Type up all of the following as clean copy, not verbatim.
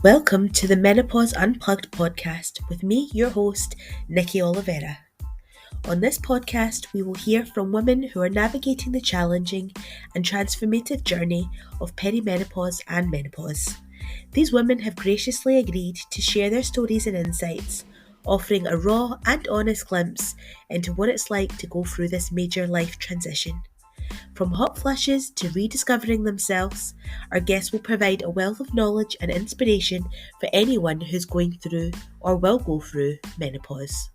Welcome to the Menopause Unplugged Podcast with me, your host, Nikki Oliveira. On this podcast, we will hear from women who are navigating the challenging and transformative journey of perimenopause and menopause. These women have graciously agreed to share their stories and insights, offering a raw and honest glimpse into what it's like to go through this major life transition. From hot flushes to rediscovering themselves, our guests will provide a wealth of knowledge and inspiration for anyone who's going through or will go through menopause.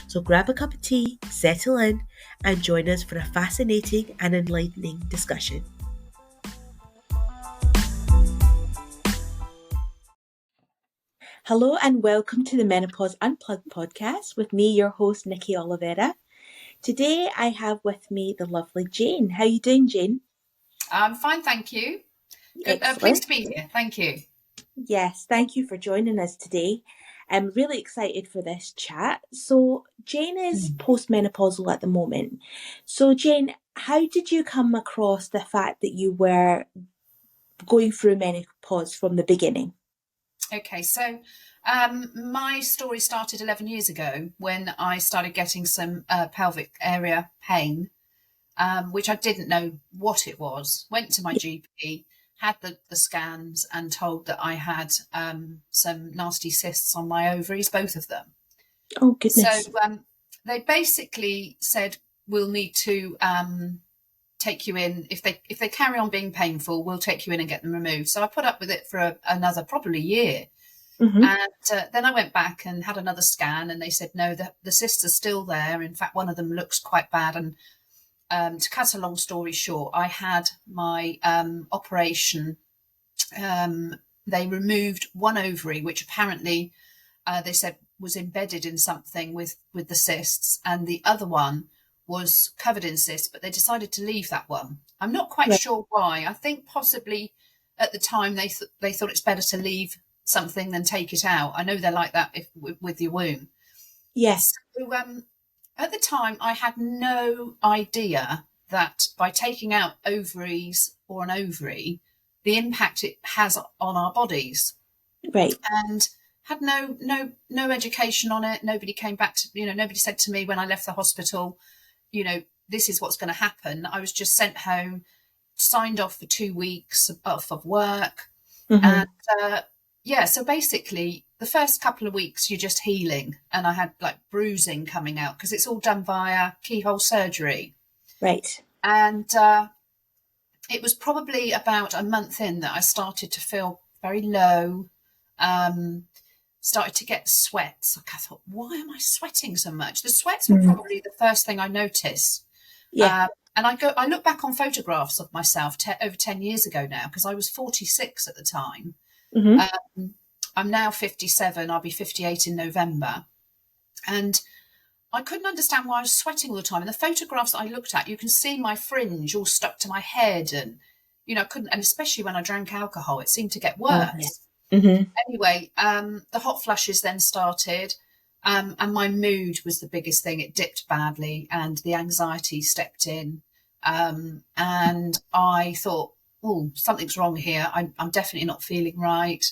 So grab a cup of tea, settle in, and join us for a fascinating and enlightening discussion. Hello and welcome to the Menopause Unplugged podcast with me, your host, Nikki Oliveira. Today I have with me the lovely Jane. How are you doing, Jane? I'm fine, thank you. Good. Pleased to be here. Thank you. Yes, thank you for joining us today. I'm really excited for this chat. So Jane is postmenopausal at the moment. So Jane, how did you come across the fact that you were going through menopause from the beginning? Okay, so my story started 11 years ago when I started getting some pelvic area pain, which I didn't know what it was. Went to my GP, had the scans and told that I had some nasty cysts on my ovaries, both of them. Oh, goodness. So they basically said, we'll need to take you in. If they carry on being painful, we'll take you in and get them removed. So I put up with it for another probably year. Mm-hmm. And then I went back and had another scan and they said, no, the cysts are still there. In fact, one of them looks quite bad. And to cut a long story short, I had my operation. They removed one ovary, which apparently they said was embedded in something with the cysts, and the other one was covered in cysts, but they decided to leave that one. I'm not quite sure why. I think possibly at the time they thought it's better to leave something than take it out. I know they're like that with your womb. Yes. So, at the time, I had no idea that by taking out ovaries or an ovary, the impact it has on our bodies. Right. And had no education on it. Nobody came back to, nobody said to me when I left the hospital, this is what's going to happen. I was just sent home, signed off for 2 weeks off of work. Mm-hmm. And so basically the first couple of weeks you're just healing, and I had like bruising coming out because it's all done via keyhole surgery. Right. And it was probably about a month in that I started to feel very low, started to get sweats. Like I thought, why am I sweating so much? The sweats were probably the first thing I noticed. Yeah. And I look back on photographs of myself over 10 years ago now, because I was 46 at the time. Mm-hmm. I'm now 57. I'll be 58 in November. And I couldn't understand why I was sweating all the time. In the photographs that I looked at, you can see my fringe all stuck to my head. And, I couldn't, and especially when I drank alcohol, it seemed to get worse. Oh, yeah. Mm-hmm. Anyway, the hot flushes then started. And my mood was the biggest thing. It dipped badly and the anxiety stepped in. And I thought, oh, something's wrong here. I'm definitely not feeling right.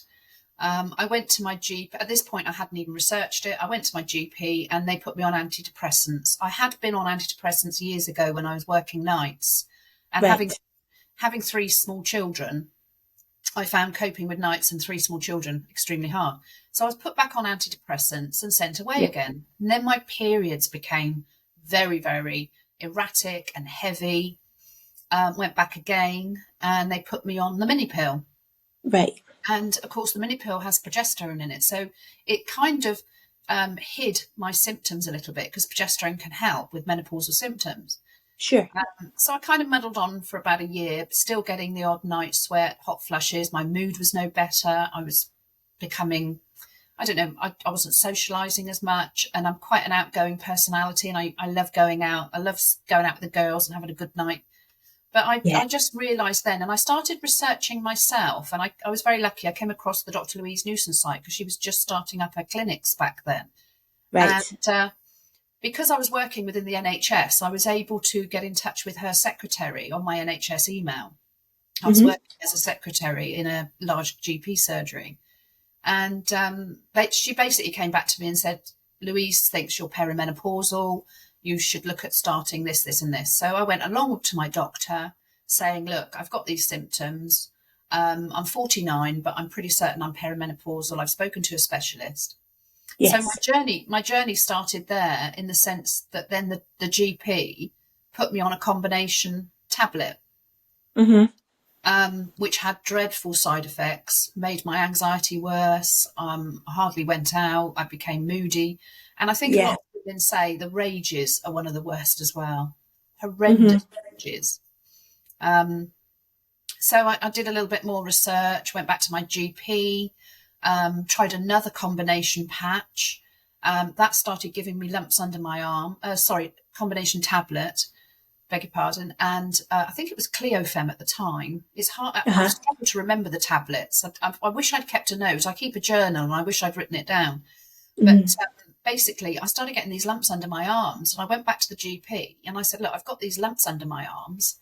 I went to my GP. At this point, I hadn't even researched it. I went to my GP and they put me on antidepressants. I had been on antidepressants years ago when I was working nights. And having 3 small children, I found coping with nights and 3 small children extremely hard. So I was put back on antidepressants and sent away again. And then my periods became very, very erratic and heavy. Went back again and they put me on the mini pill. Right. And of course, the mini pill has progesterone in it. So it kind of hid my symptoms a little bit, because progesterone can help with menopausal symptoms. Sure. So I kind of muddled on for about a year, still getting the odd night sweat, hot flushes. My mood was no better. I was becoming, I don't know, I wasn't socializing as much. And I'm quite an outgoing personality, and I love going out. I love going out with the girls and having a good night. But I just realised then, and I started researching myself, and I was very lucky. I came across the Dr. Louise Newson site because she was just starting up her clinics back then. Right. And because I was working within the NHS, I was able to get in touch with her secretary on my NHS email. I was working as a secretary in a large GP surgery. And she basically came back to me and said, Louise thinks you're perimenopausal. You should look at starting this, this and this. So I went along to my doctor saying, look, I've got these symptoms. I'm 49, but I'm pretty certain I'm perimenopausal. I've spoken to a specialist. Yes. So my journey started there, in the sense that then the GP put me on a combination tablet, which had dreadful side effects, made my anxiety worse. I hardly went out. I became moody. And I think a lot of women say the rages are one of the worst as well. Horrendous rages. So I did a little bit more research, went back to my GP, tried another combination patch. That started giving me lumps under my arm. Combination tablet, beg your pardon. And I think it was Cleofem at the time. It's hard. I struggle to remember the tablets. I wish I'd kept a note. I keep a journal and I wish I'd written it down. But basically, I started getting these lumps under my arms, and I went back to the GP and I said, look, I've got these lumps under my arms.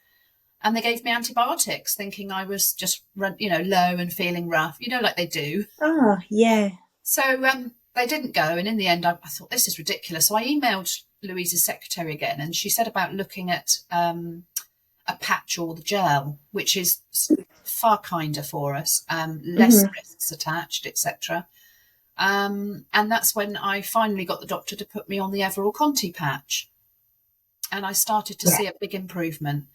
And they gave me antibiotics, thinking I was just, low and feeling rough, like they do. Oh, yeah. So they didn't go. And in the end, I thought, this is ridiculous. So I emailed Louise's secretary again, and she said about looking at a patch or the gel, which is far kinder for us, less risks attached, etc. And that's when I finally got the doctor to put me on the Everall Conti patch. And I started to see a big improvement.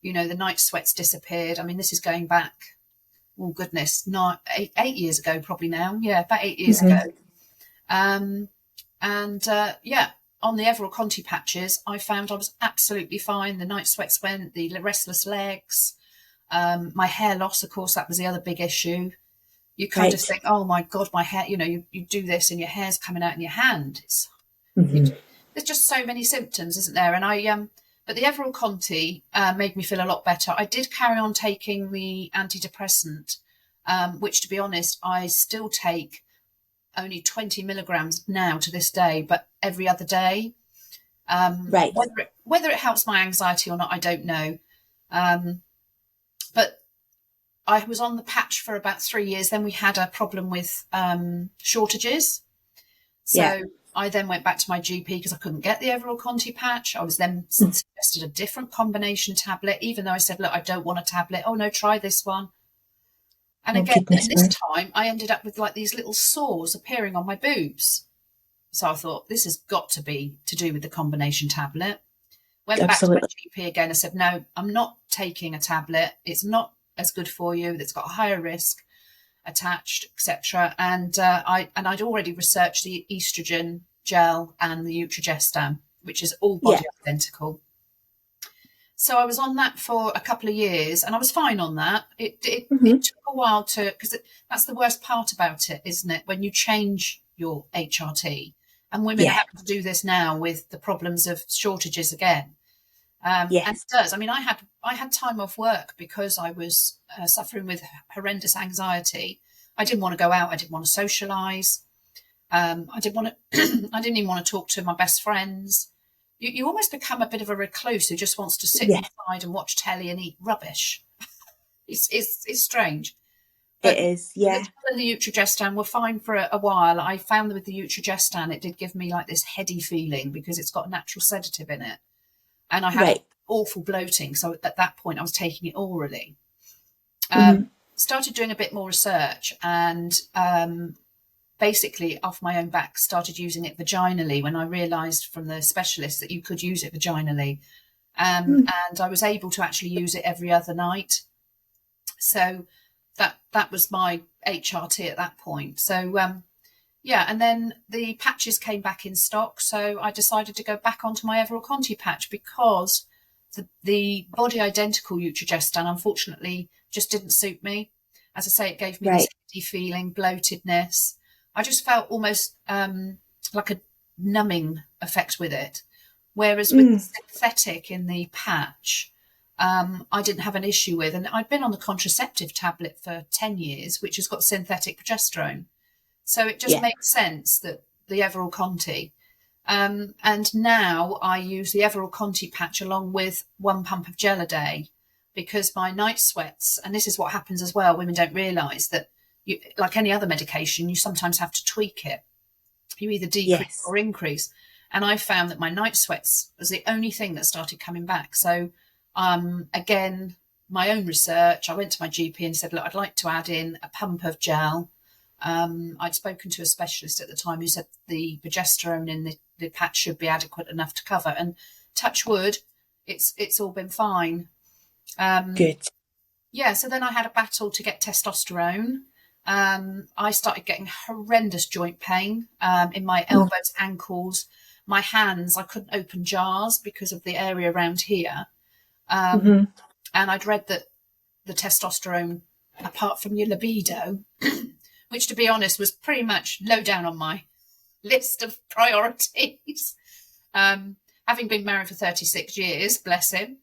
The night sweats disappeared. I mean, this is going back, oh goodness, not 8 years ago, probably now. Yeah, about 8 years ago. On the Everall Conti patches, I found I was absolutely fine. The night sweats went, the restless legs, my hair loss, of course, that was the other big issue. You kind of think, oh my God, my hair, you do this and your hair's coming out in your hand. There's just so many symptoms, isn't there? And but the Everall Conti made me feel a lot better. I did carry on taking the antidepressant, which, to be honest, I still take only 20 milligrams now to this day, but every other day. Whether it helps my anxiety or not, I don't know. But I was on the patch for about 3 years. Then we had a problem with shortages. So I then went back to my GP because I couldn't get the Everall Conti patch. I was then suggested a different combination tablet, even though I said, look, I don't want a tablet. Oh, no, try this one. And again, this time I ended up with like these little sores appearing on my boobs. So I thought, this has got to be to do with the combination tablet. Went back to my GP again. I said, no, I'm not taking a tablet. It's not as good for you. It's got a higher risk attached, etc. And I'd already researched the estrogen gel and the Utrogestan, which is all body identical. So I was on that for a couple of years, and I was fine on that. It took a while because that's the worst part about it, isn't it? When you change your HRT, and women have to do this now with the problems of shortages again. And it does. I mean, I had time off work because I was suffering with horrendous anxiety. I didn't want to go out. I didn't want to socialise. I didn't even want to talk to my best friends. You almost become a bit of a recluse who just wants to sit inside and watch telly and eat rubbish. It's strange. But it is, yeah. The gel and the Utrogestan were fine for a while. I found that with the Utrogestan, it did give me like this heady feeling because it's got a natural sedative in it. And I had awful bloating. So at that point, I was taking it orally. Started doing a bit more research and basically off my own back started using it vaginally when I realised from the specialist that you could use it vaginally. And I was able to actually use it every other night. So that was my HRT at that point. So, and then the patches came back in stock. So I decided to go back onto my Everall Conti patch because the body identical Utrogestan, unfortunately, just didn't suit me. As I say, it gave me this heady feeling, bloatedness. I just felt almost like a numbing effect with it. Whereas with the synthetic in the patch, I didn't have an issue with. And I'd been on the contraceptive tablet for 10 years, which has got synthetic progesterone. So it just makes sense that the Everall Conti. And now I use the Everall Conti patch along with 1 pump of gel a day because my night sweats, and this is what happens as well, women don't realise that like any other medication, you sometimes have to tweak it. You either decrease Yes. or increase. And I found that my night sweats was the only thing that started coming back. So again, my own research, I went to my GP and said, look, I'd like to add in a pump of gel. I'd spoken to a specialist at the time who said the progesterone in the patch should be adequate enough to cover. And touch wood, it's all been fine. Good. Yeah, so then I had a battle to get testosterone. I started getting horrendous joint pain in my elbows, ankles, my hands. I couldn't open jars because of the area around here. And I'd read that the testosterone, apart from your libido, which to be honest was pretty much low down on my list of priorities, having been married for 36 years, bless him.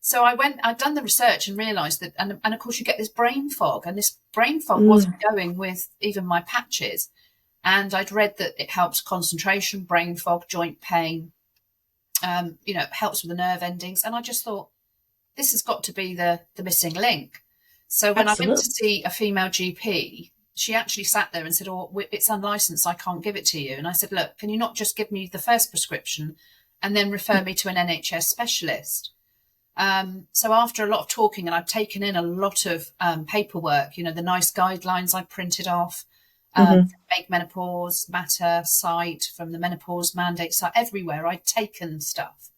So I'd done the research and realised that, and of course you get this brain fog, and this brain fog wasn't going with even my patches. And I'd read that it helps concentration, brain fog, joint pain, it helps with the nerve endings. And I just thought, this has got to be the missing link. So when I went to see a female GP, she actually sat there and said, oh, it's unlicensed, I can't give it to you. And I said, look, can you not just give me the first prescription and then refer me to an NHS specialist? So after a lot of talking, and I've taken in a lot of paperwork, the nice guidelines I printed off, Make Menopause Matter site, from the Menopause Mandate site, everywhere I'd taken stuff.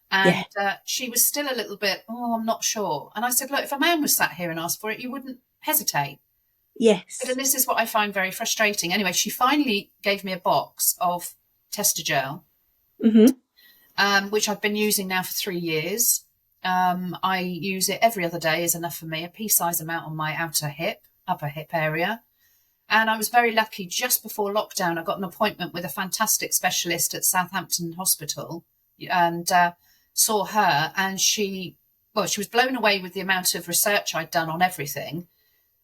And she was still a little bit, I'm not sure. And I said, look, if a man was sat here and asked for it, you wouldn't hesitate. Yes. And this is what I find very frustrating. Anyway, she finally gave me a box of Testogel, which I've been using now for 3 years. I use it every other day, is enough for me, a pea-size amount on my upper hip area. And I was very lucky, just before lockdown, I got an appointment with a fantastic specialist at Southampton Hospital, and saw her, and she was blown away with the amount of research I'd done on everything.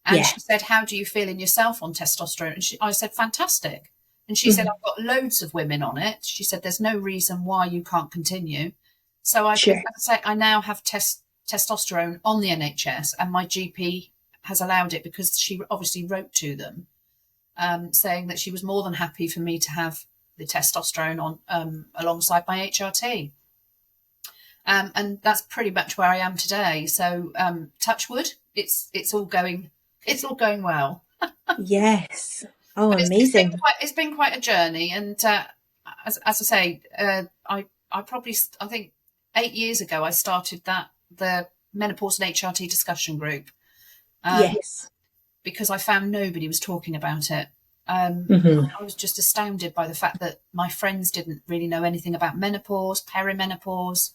And she said, how do you feel in yourself on testosterone? And I said, fantastic. And she said, I've got loads of women on it. She said, there's no reason why you can't continue. So I now have testosterone on the NHS, and my GP has allowed it because she obviously wrote to them saying that she was more than happy for me to have the testosterone on alongside my HRT. And that's pretty much where I am today. So touch wood, it's all going well. Yes. Oh, amazing. It's been quite a journey. And as I say, I think 8 years ago, I started the menopause and HRT discussion group. Yes. Because I found nobody was talking about it. I was just astounded by the fact that my friends didn't really know anything about menopause, perimenopause.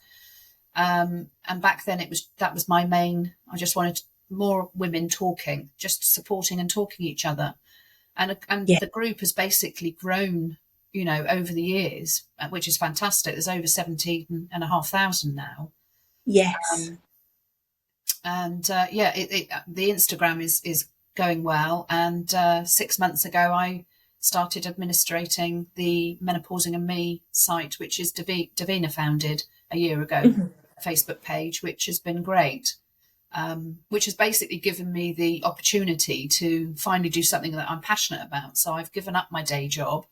And back then that was my main, I just wanted more women talking, just supporting and talking each other. And the group has basically grown, over the years, which is fantastic. There's over 17,500 now. Yes. The Instagram is going well. And 6 months ago, I started administrating the Menopausing and Me site, which is Davina founded a year ago, a Facebook page, which has been great, which has basically given me the opportunity to finally do something that I'm passionate about. So I've given up my day job.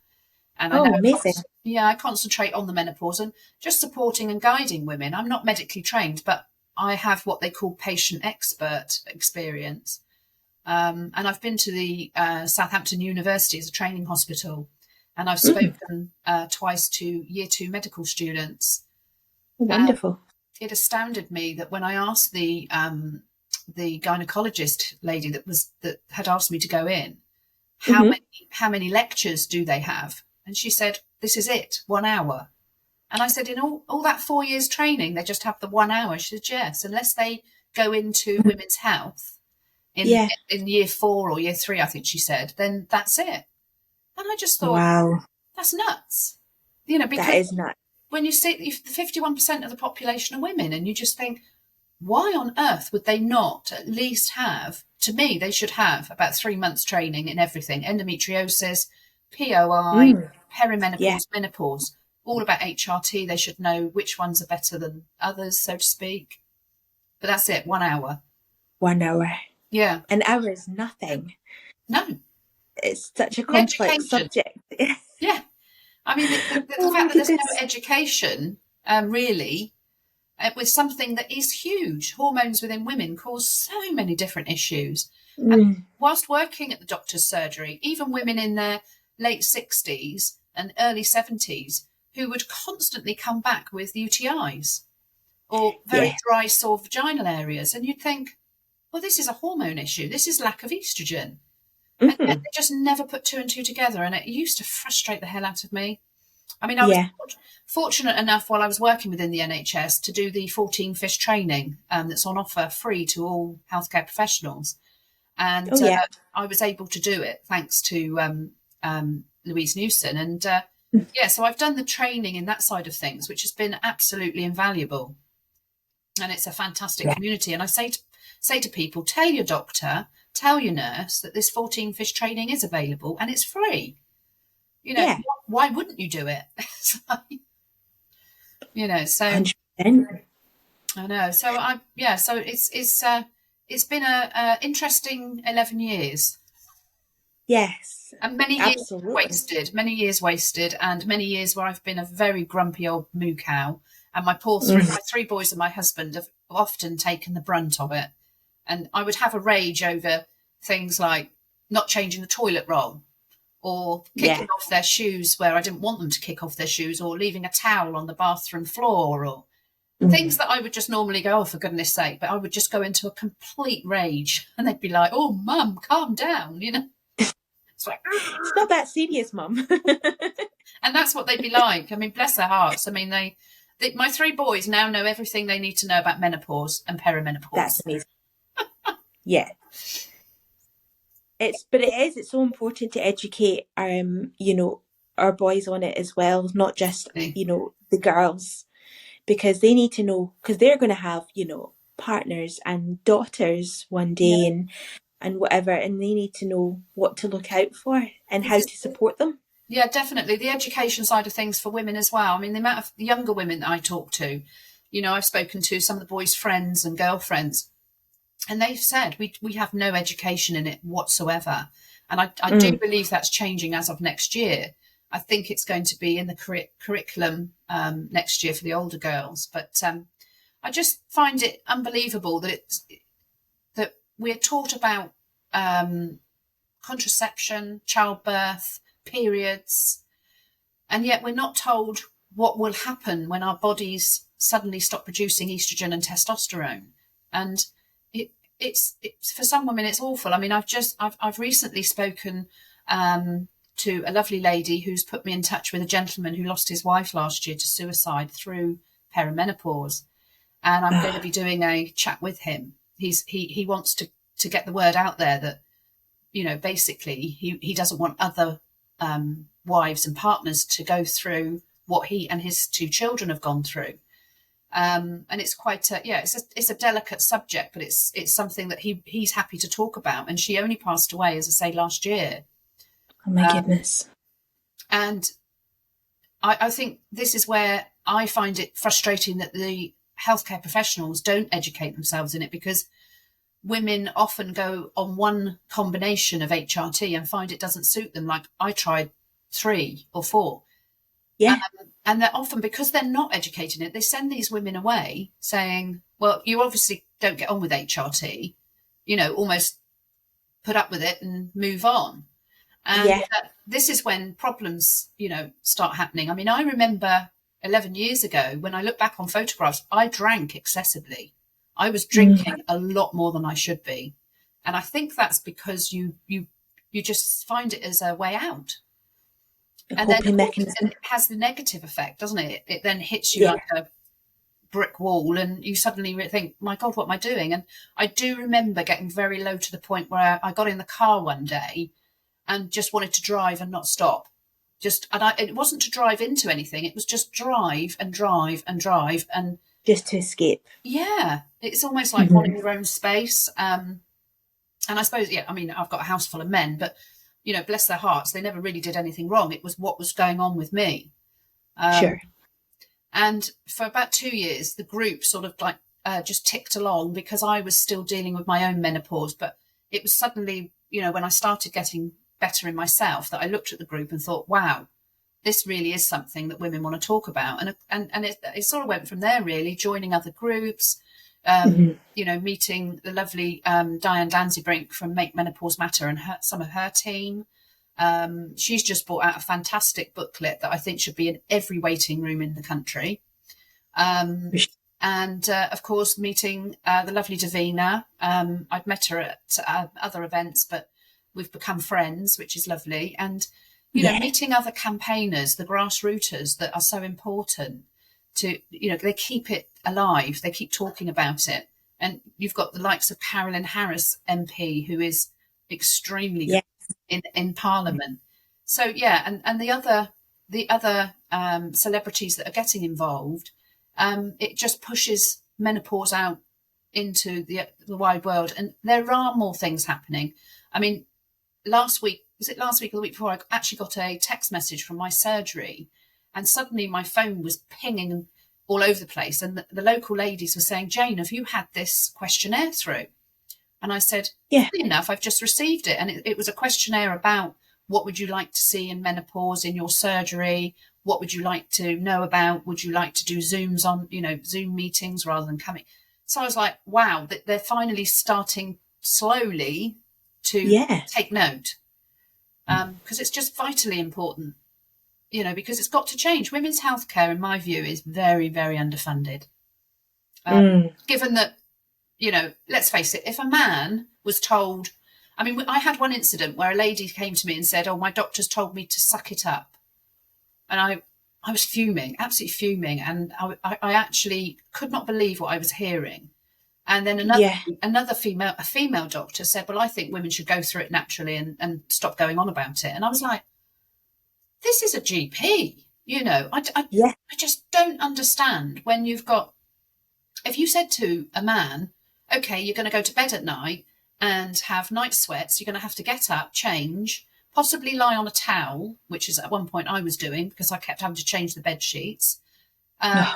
And amazing. I concentrate on the menopause and just supporting and guiding women. I'm not medically trained, but I have what they call patient expert experience. And I've been to the Southampton University as a training hospital, and I've spoken twice to year 2 medical students. Wonderful. It astounded me that when I asked the gynecologist lady that had asked me to go in, how many lectures do they have? And she said, this is it, 1 hour. And I said, in all that 4 years training, they just have the 1 hour? She said, yes, unless they go into women's health in year 4 or year 3, I think she said, then that's it. And I just thought, wow, that's nuts. Because that is nuts. When you see 51% of the population are women, and you just think, why on earth would they not at least have, to me, they should have about 3 months training in everything, endometriosis, POI, perimenopause, menopause, all about HRT. They should know which ones are better than others, so to speak. But that's it, 1 hour. 1 hour. Yeah. And ours, nothing. No. It's such a The complex education. subject. Yeah. I mean, the Oh my fact that there's no goodness. education, really, with something that is huge. Hormones within women cause so many different issues. And whilst working at the doctor's surgery, even women in their late 60s and early 70s who would constantly come back with UTIs or very Yeah. dry, sore vaginal areas. And you'd think, well, this is a hormone issue. This is lack of estrogen. And yet they just never put two and two together. And it used to frustrate the hell out of me. I mean, I was Yeah. fortunate enough while I was working within the NHS to do the 14 fish training that's on offer free to all healthcare professionals. And Oh yeah. I was able to do it thanks to Louise Newson. And so I've done the training in that side of things, which has been absolutely invaluable. And it's a fantastic community. And I say to people, tell your doctor, tell your nurse that this 14 fish training is available and it's free. You know, Yeah. why wouldn't you do it? You know, so 100%. I know. So so it's been a interesting 11 years. Yes. And many Absolutely. many years wasted, and many years where I've been a very grumpy old moo cow. And my my three boys and my husband have often taken the brunt of it. And I would have a rage over things like not changing the toilet roll, or kicking off their shoes where I didn't want them to kick off their shoes, or leaving a towel on the bathroom floor, or things that I would just normally go, oh, for goodness sake, but I would just go into a complete rage and they'd be like, oh, mum, calm down, you know. It's like, It's not that serious, Mum. and that's what they'd be like. I mean, bless their hearts. I mean, my three boys now know everything they need to know about menopause and perimenopause. That's amazing. Yeah. It's so important to educate our boys on it as well, not just the girls, because they need to know, because they're going to have partners and daughters one day and whatever, and they need to know what to look out for and how to support them. Yeah, definitely. The education side of things for women as well. I mean, the amount of younger women that I talk to, I've spoken to some of the boys' friends and girlfriends, and they've said we have no education in it whatsoever. And I do believe that's changing as of next year. I think it's going to be in the curriculum next year for the older girls. But I just find it unbelievable that we're taught about contraception, childbirth, periods, and yet we're not told what will happen when our bodies suddenly stop producing estrogen and testosterone. And it's for some women it's awful. I mean, I've recently spoken to a lovely lady who's put me in touch with a gentleman who lost his wife last year to suicide through perimenopause, and I'm going to be doing a chat with him. He wants to get the word out there that basically he doesn't want other wives and partners to go through what he and his two children have gone through. And it's quite it's a delicate subject, but it's something that he's happy to talk about. And she only passed away, as I say, last year. Oh my goodness. And I think this is where I find it frustrating that the healthcare professionals don't educate themselves in it, because women often go on one combination of HRT and find it doesn't suit them. Like I tried 3 or 4. Yeah. And they're often, because they're not educating it, they send these women away saying, well, you obviously don't get on with HRT, almost put up with it and move on. And this is when problems, start happening. I mean, I remember 11 years ago, when I look back on photographs, I drank excessively. I was drinking a lot more than I should be. And I think that's because you just find it as a way out. And then it has the negative effect, doesn't it? It then hits you like a brick wall, and you suddenly think, my God, what am I doing? And I do remember getting very low to the point where I got in the car one day and just wanted to drive and not stop. It wasn't to drive into anything. It was just drive and drive and drive, and just to escape. Yeah, it's almost like wanting your own space. And I suppose, I mean, I've got a house full of men, but bless their hearts, they never really did anything wrong. It was what was going on with me. Sure. And for about 2 years, the group sort of like just ticked along, because I was still dealing with my own menopause. But it was suddenly, when I started getting better in myself, that I looked at the group and thought, wow, this really is something that women want to talk about. And it sort of went from there, really, joining other groups, meeting the lovely Diane Danzybrink from Make Menopause Matter and some of her team. She's just brought out a fantastic booklet that I think should be in every waiting room in the country. And of course, meeting the lovely Davina. I'd met her at other events, but we've become friends, which is lovely. And, meeting other campaigners, the grassrooters that are so important to, they keep it alive. They keep talking about it. And you've got the likes of Carolyn Harris MP, who is extremely good in Parliament. So, and the other celebrities that are getting involved, it just pushes menopause out into the wide world. And there are more things happening. I mean, last week or the week before, I actually got a text message from my surgery, and suddenly my phone was pinging all over the place. And the local ladies were saying, Jane, have you had this questionnaire through? And I said, funny enough, I've just received it. And it was a questionnaire about what would you like to see in menopause in your surgery? What would you like to know about? Would you like to do Zooms on, Zoom meetings rather than coming? So I was like, wow, they're finally starting slowly to take note, because it's just vitally important, because it's got to change. Women's healthcare, in my view, is very, very underfunded. Given that, let's face it, if a man was told, I had one incident where a lady came to me and said, oh, my doctor's told me to suck it up. And I was fuming, absolutely fuming. And I actually could not believe what I was hearing. And then a female doctor said, well, I think women should go through it naturally and stop going on about it. And I was like, this is a GP, I just don't understand when if you said to a man, okay, you're going to go to bed at night and have night sweats, you're going to have to get up, change, possibly lie on a towel, which is at one point I was doing because I kept having to change the bed sheets.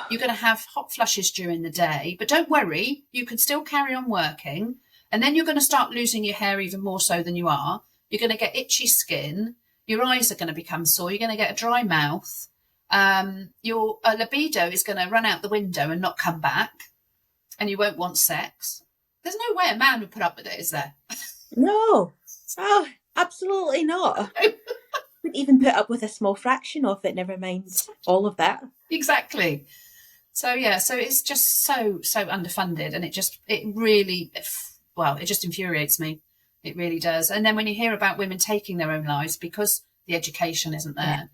You're going to have hot flushes during the day, but don't worry, you can still carry on working. And then you're going to start losing your hair even more so than you are. You're going to get itchy skin. Your eyes are going to become sore. You're going to get a dry mouth. Your libido is going to run out the window and not come back. And you won't want sex. There's no way a man would put up with it, is there? No. Oh, absolutely not. Wouldn't even put up with a small fraction of it, never mind all of that. Exactly. So it's just so underfunded, and it just infuriates me. It really does. And then when you hear about women taking their own lives because the education isn't there.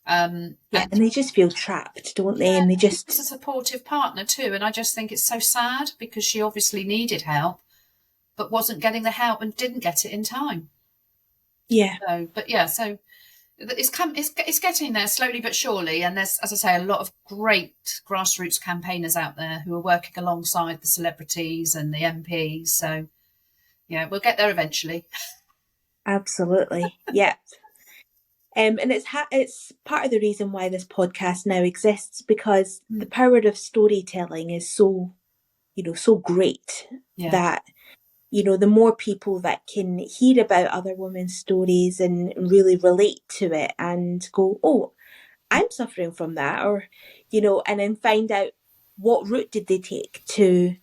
And they just feel trapped, don't they? And they just... It's a supportive partner too, and I just think it's so sad because she obviously needed help but wasn't getting the help and didn't get it in time. So it's getting there slowly but surely, and there's, as I say, a lot of great grassroots campaigners out there who are working alongside the celebrities and the MPs. So we'll get there eventually. Absolutely. Yep. And it's part of the reason why this podcast now exists, because the power of storytelling is so great that, the more people that can hear about other women's stories and really relate to it and go, oh, I'm suffering from that, or, and then find out what route did they take to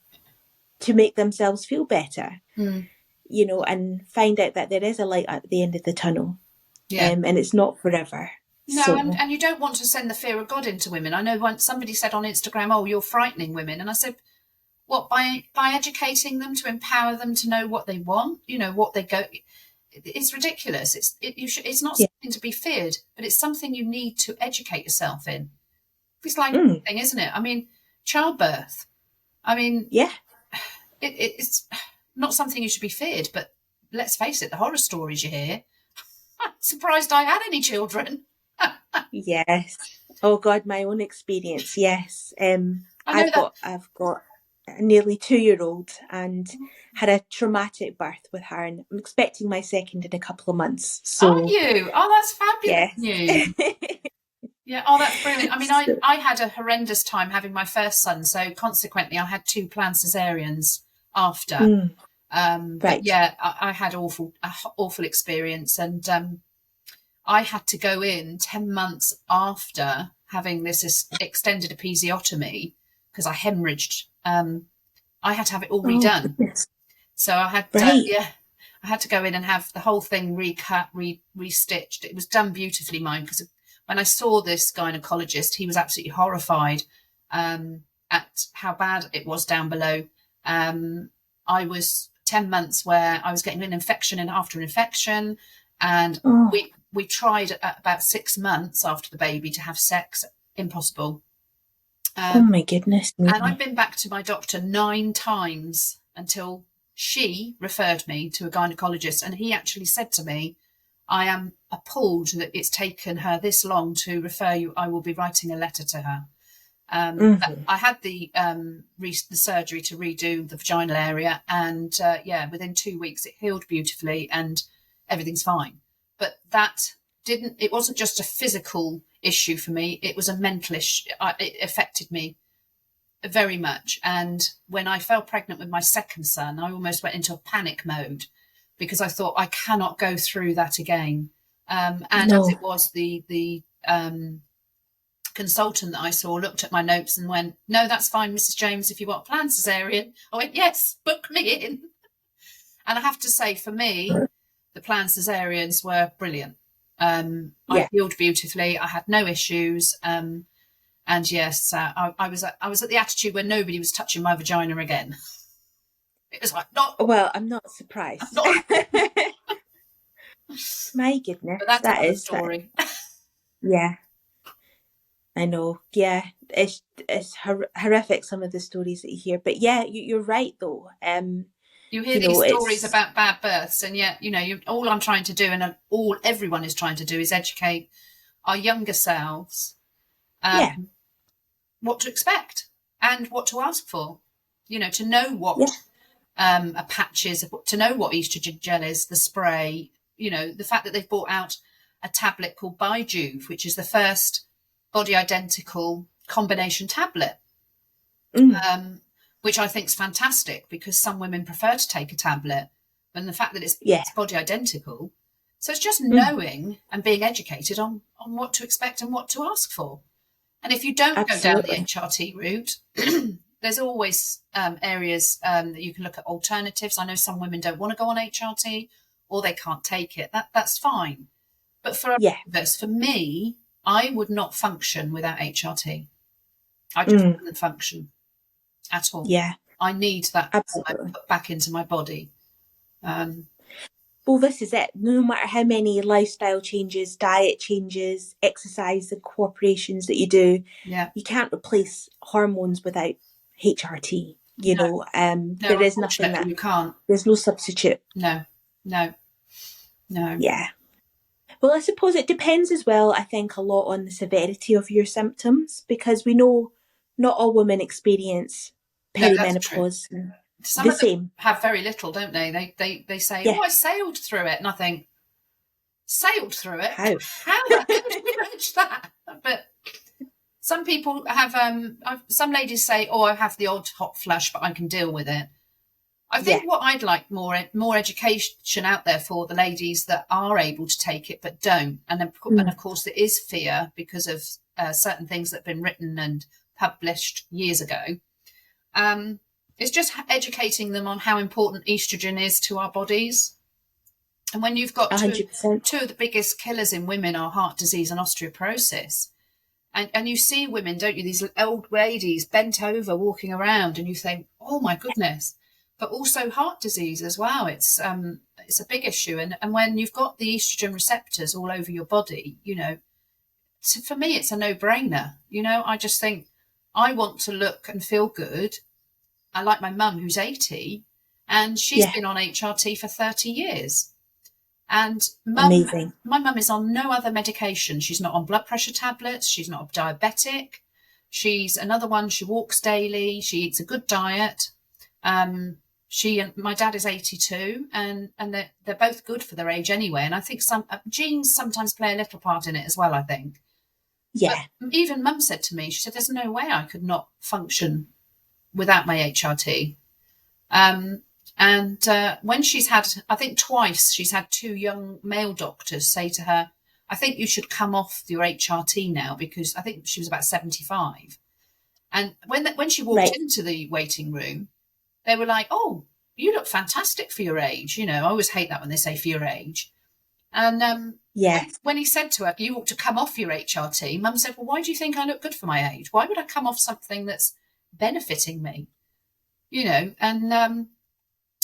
make themselves feel better, and find out that there is a light at the end of the tunnel. And it's not forever. No, and you don't want to send the fear of God into women. I know once somebody said on Instagram, oh, you're frightening women. And I said, what, by educating them, to empower them to know what they want, what they go... It's ridiculous. It's not something to be feared, but it's something you need to educate yourself in. It's like anything, isn't it? Childbirth. It's not something you should be feared, but let's face it, the horror stories you hear... I'm surprised I had any children. Yes. Oh God, my own experience. Yes. I've got a nearly 2-year-old and had a traumatic birth with her, and I'm expecting my second in a couple of months. So, are you? Oh, that's fabulous news. Yeah. Oh, that's brilliant. I had a horrendous time having my first son, so consequently I had 2 planned cesareans after. But yeah, I had awful experience, and I had to go in 10 months after having this extended episiotomy because I hemorrhaged. I had to have it all redone. So I had I had to go in and have the whole thing recut, restitched. It was done beautifully, mine, because when I saw this gynecologist, he was absolutely horrified at how bad it was down below. I was 10 months where I was getting an infection and after an infection, and we tried at about 6 months after the baby to have sex. Impossible. Oh my goodness. And I've been back to my doctor 9 times until she referred me to a gynecologist, and he actually said to me, I am appalled that it's taken her this long to refer you. I will be writing a letter to her. I had the surgery to redo the vaginal area, and within 2 weeks it healed beautifully and everything's fine. But it wasn't just a physical issue for me, it was a mental issue. It affected me very much. And when I fell pregnant with my second son, I almost went into a panic mode because I thought I cannot go through that again. As it was, the consultant that I saw looked at my notes and went, no, that's fine, Mrs. James, if you want a planned cesarean. I went, yes, book me in. And I have to say, for me, the planned cesareans were brilliant. I healed beautifully. I had no issues. And yes, I was at the attitude where nobody was touching my vagina again. It was like, well, I'm not surprised. My goodness, but that's another story. Yeah, I know. Yeah, it's horrific, some of the stories that you hear. But yeah, you're right though. You hear these stories about bad births, and yet, all I'm trying to do, and all everyone is trying to do, is educate our younger selves what to expect and what to ask for. To know what a patch is, to know what estrogen gel is, the spray. The fact that they've brought out a tablet called Bijuve, which is the first body identical combination tablet. Which I think is fantastic, because some women prefer to take a tablet, and the fact that it's body identical. So it's just knowing and being educated on what to expect and what to ask for. And if you don't go down the HRT route, there's always areas that you can look at alternatives. I know some women don't want to go on HRT or they can't take it. That's fine. But for others, for me, I would not function without HRT. I just wouldn't function at all. Yeah, I need that put back into my body. Well, this is it. No matter how many lifestyle changes, diet changes, exercise and cooperations that you do, you can't replace hormones without HRT. There is nothing that you can't. There's no substitute. No. Yeah. Well, I suppose it depends as well, I think, a lot on the severity of your symptoms, because we know not all women experience perimenopause. No, some of them have very little, don't they? They say, I sailed through it. And I think, sailed through it? How did we manage that? But some people have, some ladies say, I have the odd hot flush, but I can deal with it. I think what I'd like more education out there for the ladies that are able to take it but don't. And of course there is fear because of certain things that have been written and published years ago. It's just educating them on how important estrogen is to our bodies. And when you've got two of the biggest killers in women are heart disease and osteoporosis. And you see women, don't you, these old ladies bent over walking around, and you think, oh my goodness. But also heart disease as well. It's a big issue. And when you've got the estrogen receptors all over your body, for me, it's a no-brainer. I just think I want to look and feel good. I like my mum, who's 80, and she's been on HRT for 30 years. And my mum is on no other medication. She's not on blood pressure tablets. She's not a diabetic. She's another one. She walks daily. She eats a good diet. She and my dad is 82, and they're both good for their age anyway. And I think some genes sometimes play a little part in it as well, I think. Yeah. But even Mum said to me, she said, there's no way I could not function without my HRT. And when she's had, I think twice, she's had 2 young male doctors say to her, I think you should come off your HRT now, because I think she was about 75. And when she walked into the waiting room, they were like, oh, you look fantastic for your age. You know, I always hate that when they say for your age. And when he said to her, you ought to come off your HRT, Mum said, well, why do you think I look good for my age? Why would I come off something that's benefiting me? You know, and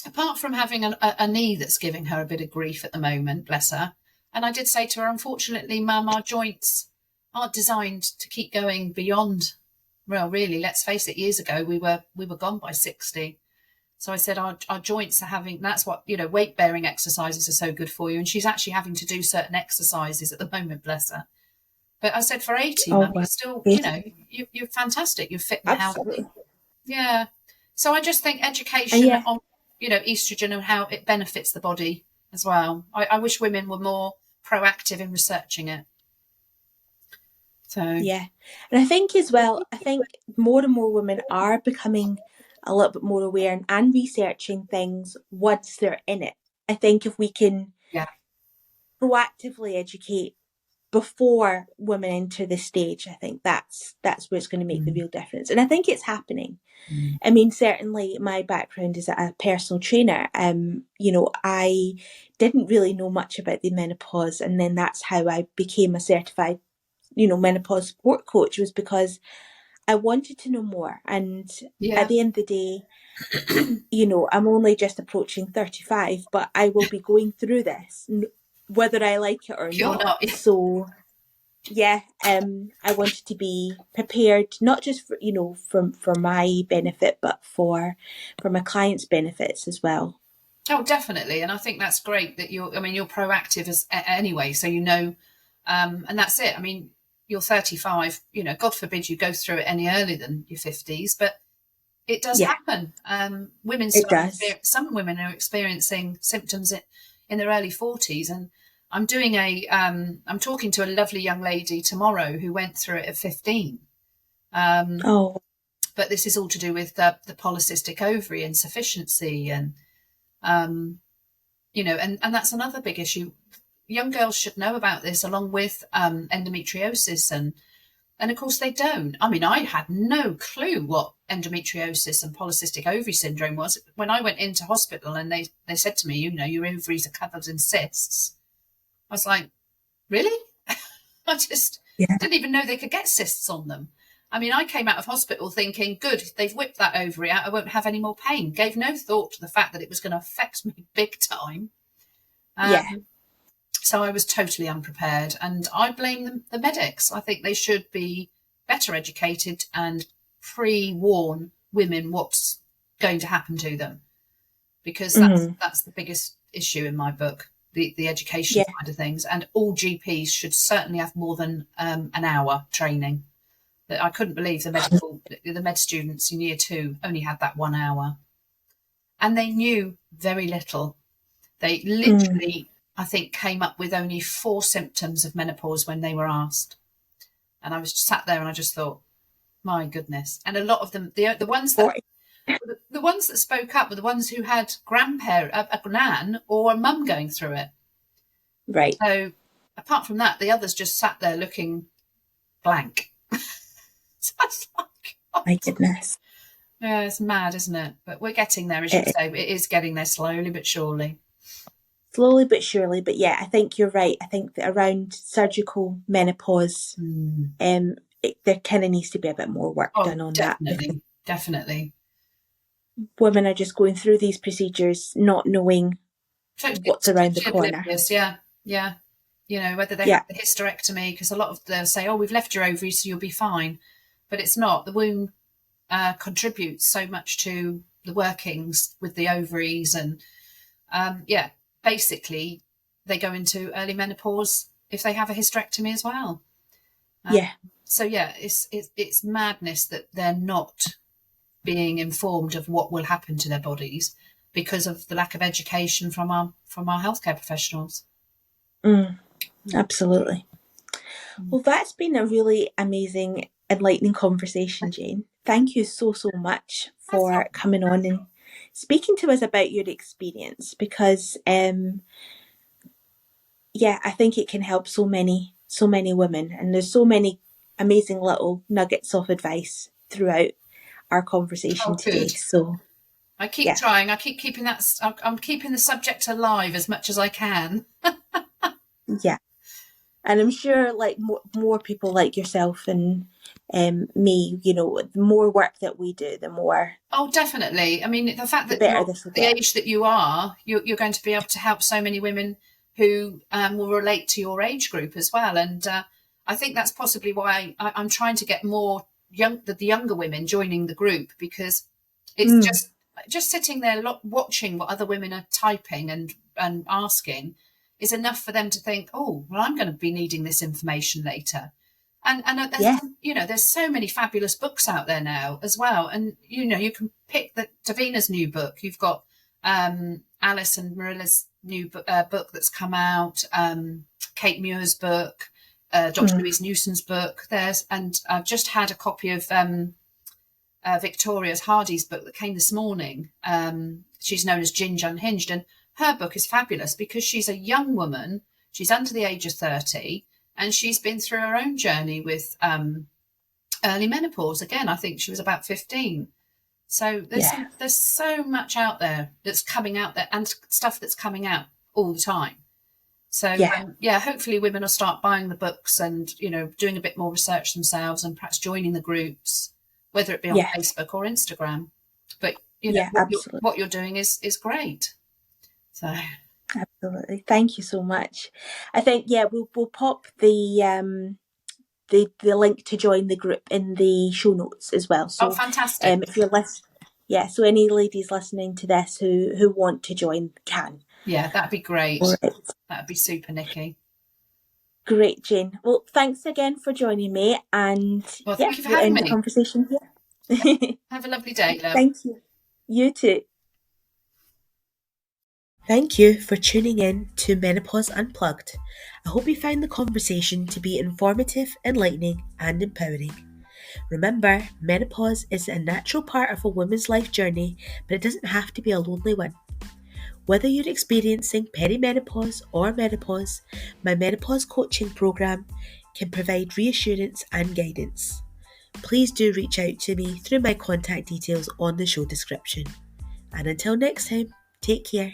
apart from having a knee that's giving her a bit of grief at the moment, bless her. And I did say to her, unfortunately, Mum, our joints aren't designed to keep going beyond. Well, really, let's face it, years ago, we were gone by 60. So I said, our joints are having, that's what, you know, weight bearing exercises are so good for you. And she's actually having to do certain exercises at the moment, bless her. But I said, for 80, Mum, you're still, you know, you're fantastic. You're fit and healthy. Yeah. So I just think education on, you know, estrogen and how it benefits the body as well. I wish women were more proactive in researching it. So yeah, and I think as well, I think more and more women are becoming a little bit more aware and researching things once they're in it. I think if we can proactively educate before women enter this stage, I think that's where it's going to make the real difference. And I think it's happening. I mean, certainly my background is a personal trainer. You know, I didn't really know much about the menopause, and then that's how I became a certified, you know, menopause support coach, was because I wanted to know more. And at the end of the day, you know, I'm only just approaching 35, but I will be going through this whether I like it or not. So yeah, I wanted to be prepared, not just for, you know, for my benefit, but for my clients' benefits as well. Oh, definitely. And I think that's great that you're proactive as anyway, so you know, and that's it. I mean, you're 35, you know, God forbid you go through it any earlier than your 50s, but it does happen. Some women are experiencing symptoms in their early 40s, and I'm doing I'm talking to a lovely young lady tomorrow who went through it at 15. But this is all to do with the polycystic ovary insufficiency, and you know, and that's another big issue. Young girls should know about this, along with endometriosis, and of course they don't. I mean, I had no clue what endometriosis and polycystic ovary syndrome was. When I went into hospital and they said to me, you know, your ovaries are covered in cysts, I was like, really? I just didn't even know they could get cysts on them. I mean, I came out of hospital thinking, good, they've whipped that ovary out, I won't have any more pain. Gave no thought to the fact that it was going to affect me big time. So I was totally unprepared, and I blame the medics. I think they should be better educated and pre-warn women what's going to happen to them, because that's the biggest issue in my book, the education side of things. And all GPs should certainly have more than an hour training. I couldn't believe the med students in year 2 only had that 1 hour, and they knew very little. They literally, I think, came up with only 4 symptoms of menopause when they were asked. And I was sat there and I just thought, my goodness. And a lot of them, the ones that spoke up were the ones who had a gran or a mum going through it. Right. So apart from that, the others just sat there looking blank. So I was like, oh, my goodness. Yeah, it's mad, isn't it? But we're getting there, as you say. It is getting there slowly but surely. Slowly but surely. But yeah, I think you're right. I think that around surgical menopause, there kind of needs to be a bit more work done on that. Definitely. Women are just going through these procedures not knowing what's around the corner. Yeah. You know, whether they have the hysterectomy, because a lot of them say, oh, we've left your ovaries, so you'll be fine. But it's not. The womb contributes so much to the workings with the ovaries, and basically they go into early menopause if they have a hysterectomy as well. So it's madness that they're not being informed of what will happen to their bodies because of the lack of education from our healthcare professionals. Absolutely. Well, that's been a really amazing, enlightening conversation, Jane. Thank you so much for coming on and speaking to us about your experience, because I think it can help so many women, and there's so many amazing little nuggets of advice throughout our conversation today. Good. So I keep trying. I keep keeping that. I'm keeping the subject alive as much as I can. Yeah, and I'm sure like more people like yourself and me, the more work that we do, the more. Oh, definitely. I mean, the fact The that better you're this will the get. age that you are, you're going to be able to help so many women who will relate to your age group as well. And I think that's possibly why I'm trying to get more the younger women joining the group, because it's just sitting there watching what other women are typing and asking is enough for them to think, oh, well, I'm going to be needing this information later. And there's so many fabulous books out there now as well. And you can pick Davina's new book. You've got Alice and Marilla's new book that's come out. Kate Muir's book, Dr. Louise Newson's book. And I've just had a copy of Victoria Hardy's book that came this morning. She's known as Ginge Unhinged, and her book is fabulous because she's a young woman. She's under the age of 30, and she's been through her own journey with early menopause. Again, I think she was about 15. So there's so much out there that's coming out there, and stuff that's coming out all the time. So hopefully women will start buying the books and doing a bit more research themselves, and perhaps joining the groups, whether it be on Facebook or Instagram. But what you're doing is great. So absolutely, thank you so much. I think we'll pop the link to join the group in the show notes as well. So fantastic. If you're so any ladies listening to this who want to join can. Yeah, that'd be great. Right. That'd be super, Nikki. Great, Jane. Well, thanks again for joining me, and thank you for having me. The conversation here. Have a lovely day, love. Thank you. You too. Thank you for tuning in to Menopause Unplugged. I hope you found the conversation to be informative, enlightening, and empowering. Remember, menopause is a natural part of a woman's life journey, but it doesn't have to be a lonely one. Whether you're experiencing perimenopause or menopause, my menopause coaching program can provide reassurance and guidance. Please do reach out to me through my contact details on the show description. And until next time, take care.